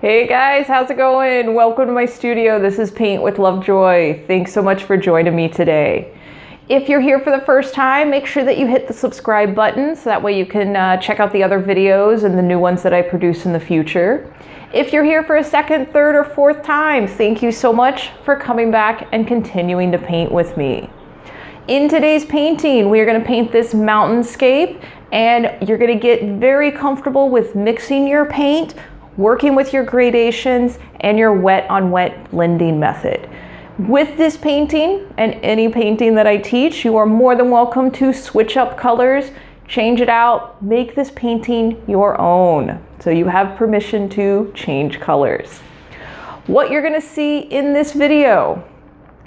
Hey guys, how's it going? Welcome to my studio. This is Paint with Lovejoy. Thanks so much for joining me today. If you're here for the first time, make sure that you hit the subscribe button so that way you can check out the other videos and the new ones that I produce in the future. If you're here for a second, third, or fourth time, thank you so much for coming back and continuing to paint with me. In today's painting, we are going to paint this mountainscape, and you're going to get very comfortable with mixing your paint, working with your gradations, and your wet on wet blending method. With this painting and any painting that I teach, you are more than welcome to switch up colors, change it out, make this painting your own. So you have permission to change colors. What you're gonna see in this video,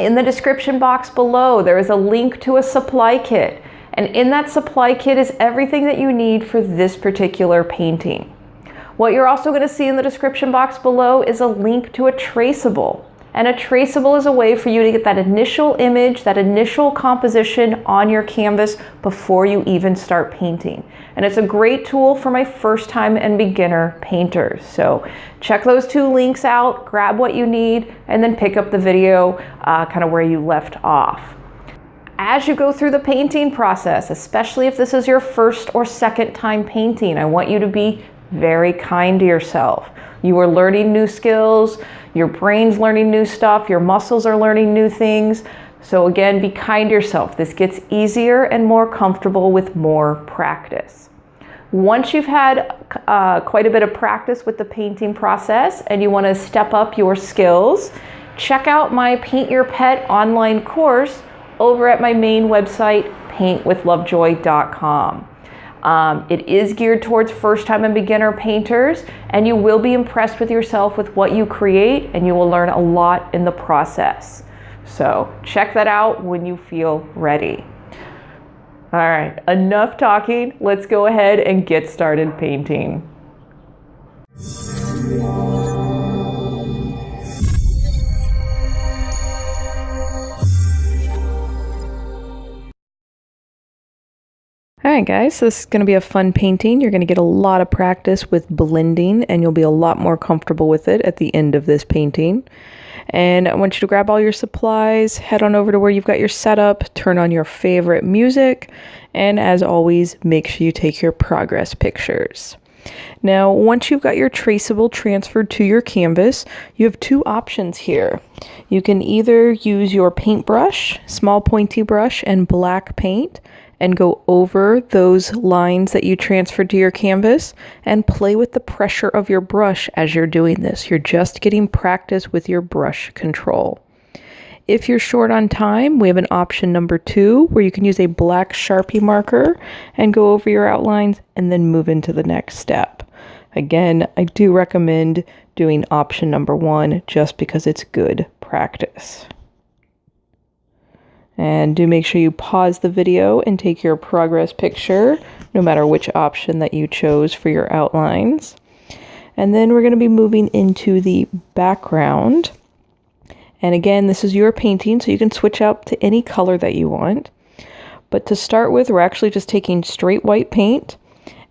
in the description box below, there is a link to a supply kit. And in that supply kit is everything that you need for this particular painting. What you're also going to see in the description box below is a link to a traceable. And a traceable is a way for you to get that initial image, that initial composition on your canvas before you even start painting. And it's a great tool for my first time and beginner painters. So check those two links out, grab what you need, and then pick up the video kind of where you left off. As you go through the painting process, especially if this is your first or second time painting, I want you to be very kind to yourself. You are learning new skills, your brain's learning new stuff, your muscles are learning new things. So again, be kind to yourself. This gets easier and more comfortable with more practice. Once you've had quite a bit of practice with the painting process and you want to step up your skills, check out my Paint Your Pet online course over at my main website, paintwithlovejoy.com. It is geared towards first-time and beginner painters, and you will be impressed with yourself with what you create, and you will learn a lot in the process. So check that out when you feel ready. All right, enough talking. Let's go ahead and get started painting. Alright guys, so this is going to be a fun painting. You're going to get a lot of practice with blending and you'll be a lot more comfortable with it at the end of this painting. And I want you to grab all your supplies, head on over to where you've got your setup, turn on your favorite music, and as always, make sure you take your progress pictures. Now, once you've got your traceable transferred to your canvas, you have two options here. You can either use your paintbrush, small pointy brush, and black paint, and go over those lines that you transferred to your canvas and play with the pressure of your brush as you're doing this. You're just getting practice with your brush control. If you're short on time, we have an option number 2 where you can use a black Sharpie marker and go over your outlines and then move into the next step. Again, I do recommend doing option number 1 just because it's good practice. And do make sure you pause the video and take your progress picture, no matter which option that you chose for your outlines. And then we're going to be moving into the background. And again, this is your painting, so you can switch out to any color that you want. But to start with, we're actually just taking straight white paint.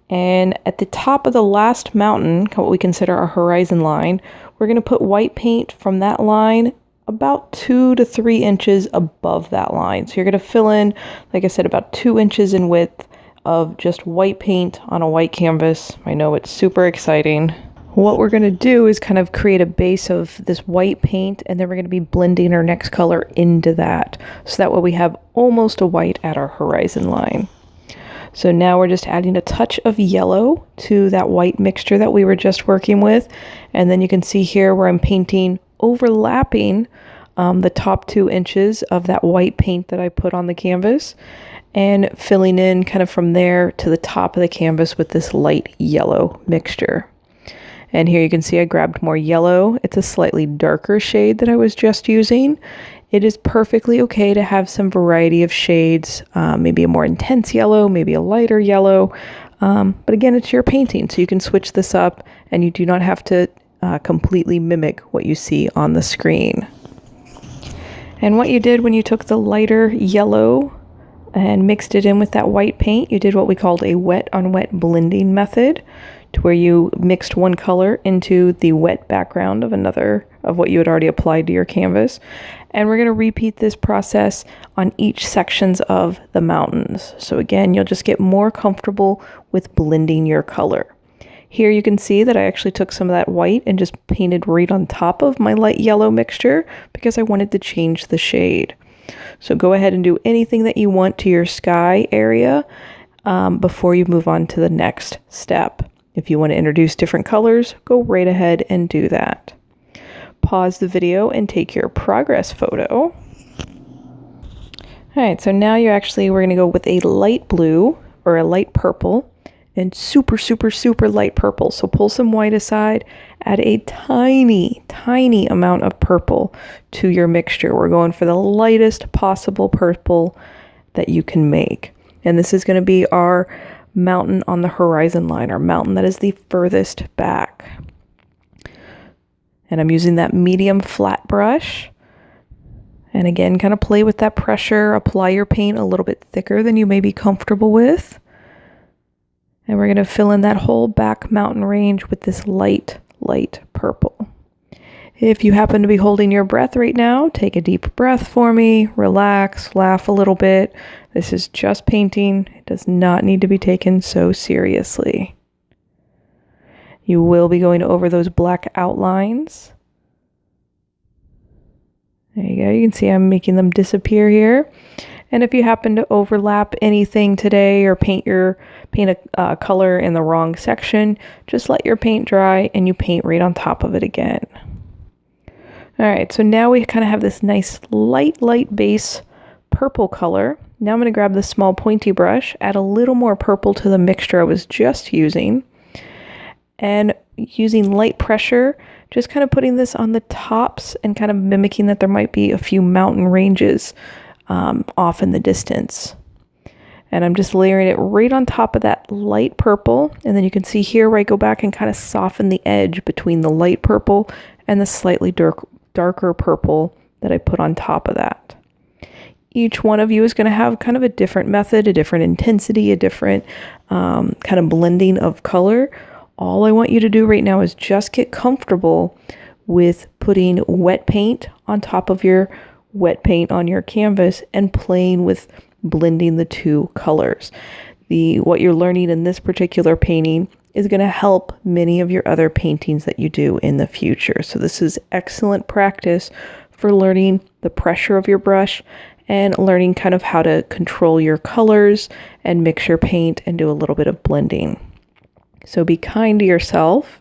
And at the top of the last mountain, what we consider our horizon line, we're going to put white paint from that line about 2 to 3 inches above that line. So you're going to fill in, like I said, about 2 inches in width of just white paint on a white canvas. I know it's super exciting. What we're going to do is kind of create a base of this white paint, and then we're going to be blending our next color into that. So that way we have almost a white at our horizon line. So now we're just adding a touch of yellow to that white mixture that we were just working with. And then you can see here where I'm painting overlapping the top 2 inches of that white paint that I put on the canvas and filling in kind of from there to the top of the canvas with this light yellow mixture. And here you can see I grabbed more yellow. It's a slightly darker shade that I was just using. It is perfectly okay to have some variety of shades, maybe a more intense yellow, maybe a lighter yellow. But again, it's your painting, so you can switch this up and you do not have to completely mimic what you see on the screen. And what you did when you took the lighter yellow and mixed it in with that white paint, you did what we called a wet on wet blending method, to where you mixed one color into the wet background of another of what you had already applied to your canvas. And we're going to repeat this process on each sections of the mountains. So again, you'll just get more comfortable with blending your color. Here you can see that I actually took some of that white and just painted right on top of my light yellow mixture because I wanted to change the shade. So go ahead and do anything that you want to your sky area before you move on to the next step. If you want to introduce different colors, go right ahead and do that. Pause the video and take your progress photo. All right, so now we're going to go with a light blue or a light purple and super, super, super light purple. So pull some white aside, add a tiny, tiny amount of purple to your mixture. We're going for the lightest possible purple that you can make. And this is going to be our mountain on the horizon line, our mountain that is the furthest back. And I'm using that medium flat brush. And again, kind of play with that pressure, apply your paint a little bit thicker than you may be comfortable with. And we're going to fill in that whole back mountain range with this light, light purple. If you happen to be holding your breath right now, take a deep breath for me, relax, laugh a little bit. This is just painting. It does not need to be taken so seriously. You will be going over those black outlines. There you go. You can see I'm making them disappear here. And if you happen to overlap anything today or paint a color in the wrong section, just let your paint dry and you paint right on top of it again. All right, so now we kind of have this nice light base purple color. Now I'm going to grab the small pointy brush, add a little more purple to the mixture I was just using, and using light pressure, just kind of putting this on the tops and kind of mimicking that there might be a few mountain ranges off in the distance. And I'm just layering it right on top of that light purple. And then you can see here where I go back and kind of soften the edge between the light purple and the slightly darker purple that I put on top of that. Each one of you is going to have kind of a different method, a different intensity, a different kind of blending of color. All I want you to do right now is just get comfortable with putting wet paint on top of your wet paint on your canvas and playing with blending the two colors. What you're learning in this particular painting is going to help many of your other paintings that you do in the future. So this is excellent practice for learning the pressure of your brush and learning kind of how to control your colors and mix your paint and do a little bit of blending. So be kind to yourself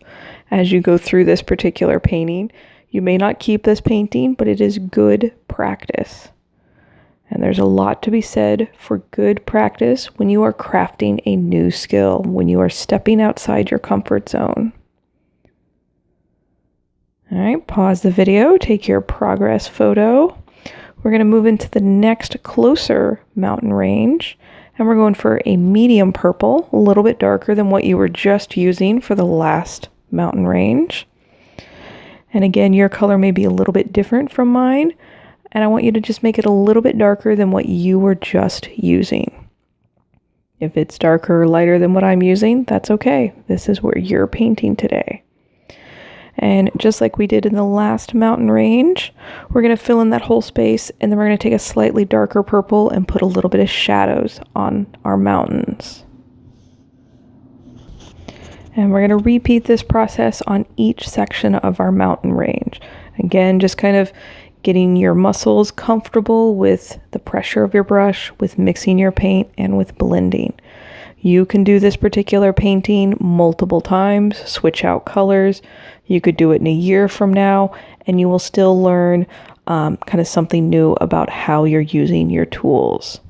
as you go through this particular painting. You may not keep this painting, but it is good practice. And there's a lot to be said for good practice when you are crafting a new skill, when you are stepping outside your comfort zone. All right, pause the video, take your progress photo. We're going to move into the next closer mountain range, and we're going for a medium purple, a little bit darker than what you were just using for the last mountain range. And again, your color may be a little bit different from mine, and I want you to just make it a little bit darker than what you were just using. If it's darker or lighter than what I'm using, that's okay. This is where you're painting today. And just like we did in the last mountain range, we're going to fill in that whole space, and then we're going to take a slightly darker purple and put a little bit of shadows on our mountains. And we're going to repeat this process on each section of our mountain range. Again, just kind of getting your muscles comfortable with the pressure of your brush, with mixing your paint, and with blending. You can do this particular painting multiple times, switch out colors. You could do it in a year from now, and you will still learn kind of something new about how you're using your tools.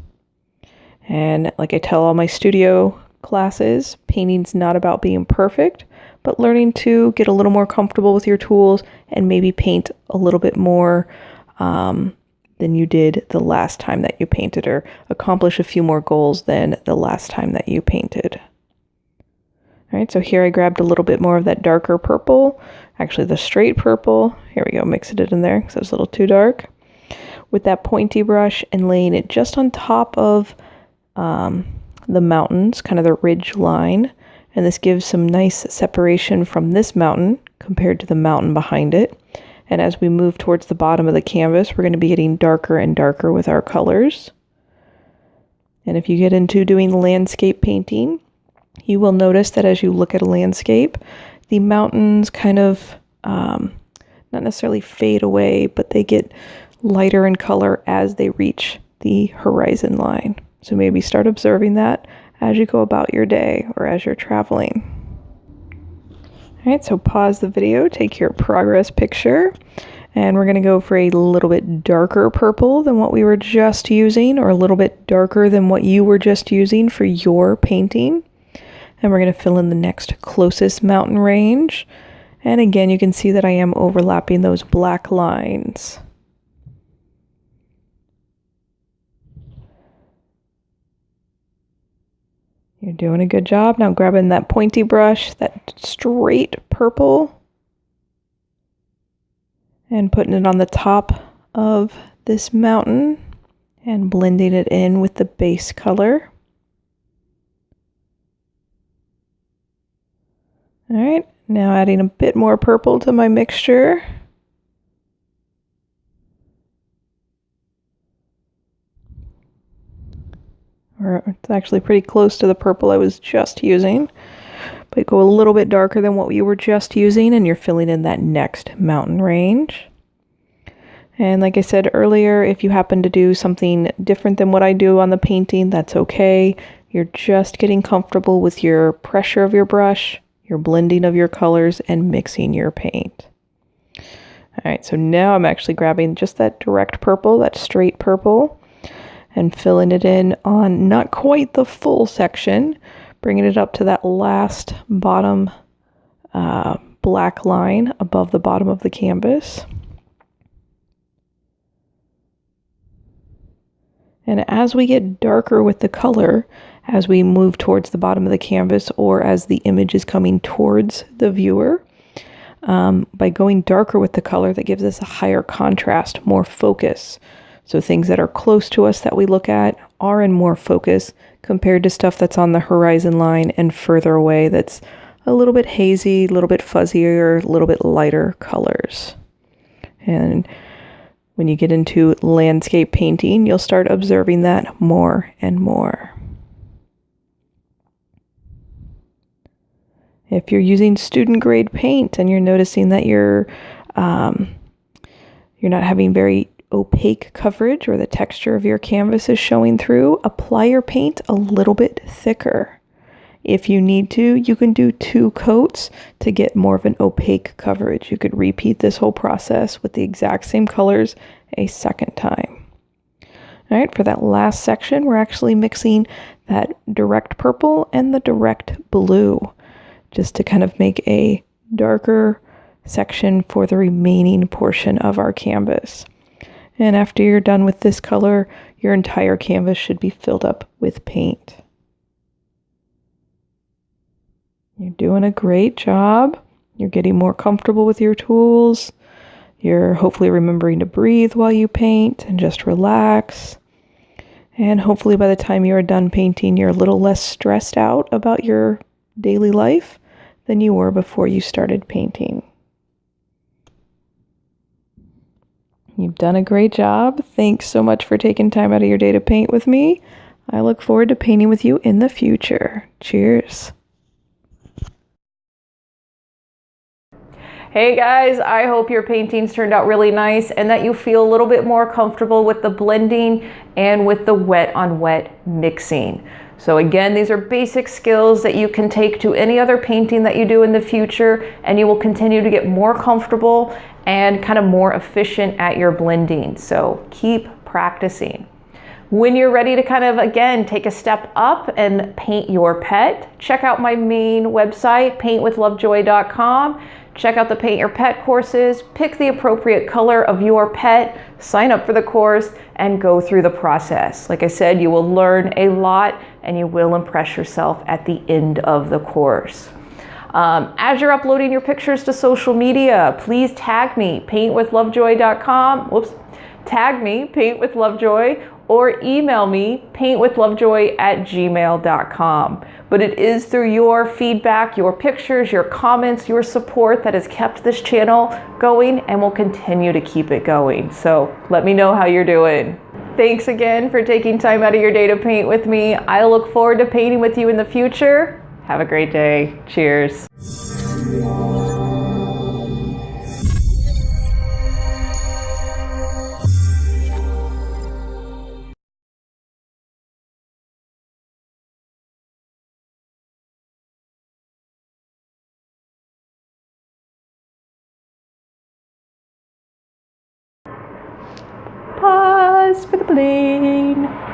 And like I tell all my studio classes, painting's not about being perfect, but learning to get a little more comfortable with your tools and maybe paint a little bit more than you did the last time that you painted, or accomplish a few more goals than the last time that you painted. All right, so here I grabbed a little bit more of that darker purple, actually the straight purple. Here we go, mixed it in there because it was a little too dark. With that pointy brush and laying it just on top of the mountains, kind of the ridge line. And this gives some nice separation from this mountain compared to the mountain behind it. And as we move towards the bottom of the canvas, we're going to be getting darker and darker with our colors. And if you get into doing landscape painting, you will notice that as you look at a landscape, the mountains kind of not necessarily fade away, but they get lighter in color as they reach the horizon line. So maybe start observing that as you go about your day or as you're traveling. All right, so pause the video, take your progress picture, and we're going to go for a little bit darker purple than what we were just using, or a little bit darker than what you were just using for your painting. And we're going to fill in the next closest mountain range. And again, you can see that I am overlapping those black lines. You're doing a good job. Now grabbing that pointy brush, that straight purple, and putting it on the top of this mountain and blending it in with the base color. All right, now adding a bit more purple to my mixture. It's actually pretty close to the purple I was just using, but go a little bit darker than what you were just using, and you're filling in that next mountain range. And like I said earlier, if you happen to do something different than what I do on the painting, that's okay. You're just getting comfortable with your pressure of your brush, your blending of your colors, and mixing your paint. All right, so now I'm actually grabbing just that direct purple, that straight purple, and filling it in on not quite the full section, bringing it up to that last bottom black line above the bottom of the canvas. And as we get darker with the color, as we move towards the bottom of the canvas, or as the image is coming towards the viewer, by going darker with the color, that gives us a higher contrast, more focus. So things that are close to us that we look at are in more focus compared to stuff that's on the horizon line and further away that's a little bit hazy, a little bit fuzzier, a little bit lighter colors. And when you get into landscape painting, you'll start observing that more and more. If you're using student grade paint and you're noticing that you're not having very opaque coverage, or the texture of your canvas is showing through, apply your paint a little bit thicker. If you need to, you can do 2 coats to get more of an opaque coverage. You could repeat this whole process with the exact same colors a second time. All right, for that last section, we're actually mixing that direct purple and the direct blue, just to kind of make a darker section for the remaining portion of our canvas. And after you're done with this color, your entire canvas should be filled up with paint. You're doing a great job. You're getting more comfortable with your tools. You're hopefully remembering to breathe while you paint and just relax. And hopefully by the time you are done painting, you're a little less stressed out about your daily life than you were before you started painting. You've done a great job. Thanks so much for taking time out of your day to paint with me. I look forward to painting with you in the future. Cheers. Hey guys, I hope your paintings turned out really nice and that you feel a little bit more comfortable with the blending and with the wet on wet mixing. So again, these are basic skills that you can take to any other painting that you do in the future, and you will continue to get more comfortable and kind of more efficient at your blending. So keep practicing. When you're ready to kind of, again, take a step up and paint your pet, check out my main website, paintwithlovejoy.com. Check out the Paint Your Pet courses, pick the appropriate color of your pet, sign up for the course, and go through the process. Like I said, you will learn a lot and you will impress yourself at the end of the course. As you're uploading your pictures to social media, please tag me, paintwithlovejoy.com. Tag me, Paint with Lovejoy, or email me, paintwithlovejoy@gmail.com. But it is through your feedback, your pictures, your comments, your support that has kept this channel going and will continue to keep it going. So let me know how you're doing. Thanks again for taking time out of your day to paint with me. I look forward to painting with you in the future. Have a great day. Cheers. Pause for the plane.